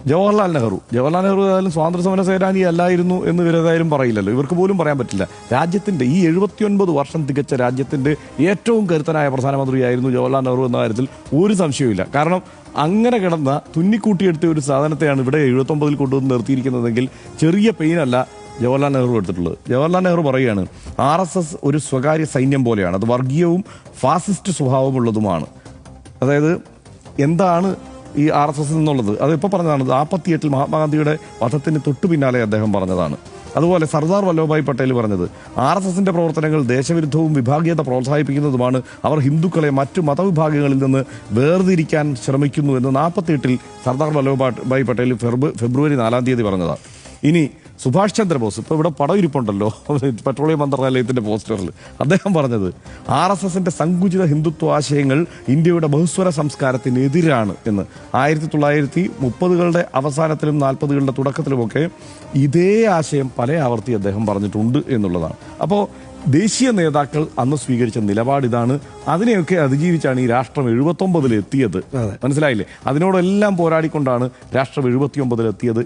ജവഹർലാൽ നെഹ്റു ഏതായാലും സ്വാതന്ത്ര്യ സമര സേനാനി അല്ലായിരുന്നു എന്ന് ഇവരേതായാലും പറയില്ലല്ലോ. ഇവർക്ക് പോലും പറയാൻ പറ്റില്ല. രാജ്യത്തിന്റെ ഈ 79 വർഷം തികച്ച രാജ്യത്തിന്റെ ഏറ്റവും കരുത്തനായ പ്രധാനമന്ത്രിയായിരുന്നു ജവഹർലാൽ നെഹ്റു എന്ന കാര്യത്തിൽ ഒരു സംശയവുമില്ല. കാരണം അങ്ങനെ കിടന്ന തുന്നിക്കൂട്ടിയെടുത്ത ഒരു സാധനത്തെയാണ് ഇവിടെ 79 കൊണ്ടുവന്ന് നിർത്തിയിരിക്കുന്നതെങ്കിൽ ചെറിയ പെയിനല്ല ജവഹർലാൽ നെഹ്റു എടുത്തിട്ടുള്ളത്. ജവഹർലാൽ നെഹ്റു പറയുകയാണ്, RSS ഒരു സ്വകാര്യ സൈന്യം പോലെയാണ്, അത് വർഗീയവും ഫാസിസ്റ്റ് സ്വഭാവമുള്ളതുമാണ്. അതായത് എന്താണ് ഈ RSS എന്നുള്ളത് അത് ഇപ്പോൾ പറഞ്ഞതാണ്. 48 മഹാത്മാഗാന്ധിയുടെ വധത്തിന് തൊട്ടു പിന്നാലെ അദ്ദേഹം പറഞ്ഞതാണ്. അതുപോലെ സർദാർ വല്ലഭഭായ് പട്ടേൽ പറഞ്ഞത് RSSന്റെ പ്രവർത്തനങ്ങൾ ദേശവിരുദ്ധവും വിഭാഗീയത പ്രോത്സാഹിപ്പിക്കുന്നതുമാണ്. അവർ ഹിന്ദുക്കളെ മറ്റു മതവിഭാഗങ്ങളിൽ നിന്ന് വേർതിരിക്കാൻ ശ്രമിക്കുന്നു എന്ന് 48 സർദാർ വല്ലഭഭായ് പട്ടേൽ ഫെബ്രുവരി 4 പറഞ്ഞതാണ്. ഇനി സുഭാഷ് ചന്ദ്രബോസ്, ഇപ്പോൾ ഇവിടെ പടം ഇരിപ്പുണ്ടല്ലോ പെട്രോളിയം മന്ത്രാലയത്തിന്റെ പോസ്റ്ററിൽ, അദ്ദേഹം പറഞ്ഞത് RSSന്റെ സങ്കുചിത ഹിന്ദുത്വ ആശയങ്ങൾ ഇന്ത്യയുടെ ബഹുസ്വര സംസ്കാരത്തിനെതിരാണ് എന്ന്. 1930കളുടെ അവസാനത്തിലും 40കളുടെ തുടക്കത്തിലുമൊക്കെ ഇതേ ആശയം പല ആവർത്തി അദ്ദേഹം പറഞ്ഞിട്ടുണ്ട് എന്നുള്ളതാണ്. അപ്പോൾ ദേശീയ നേതാക്കൾ അന്ന് സ്വീകരിച്ച നിലപാട് ഇതാണ്. അതിനെയൊക്കെ അതിജീവിച്ചാണ് ഈ രാഷ്ട്രം 79 എത്തിയത്. മനസ്സിലായില്ലേ? അതിനോടെല്ലാം പോരാടിക്കൊണ്ടാണ് രാഷ്ട്രം 79 എത്തിയത്.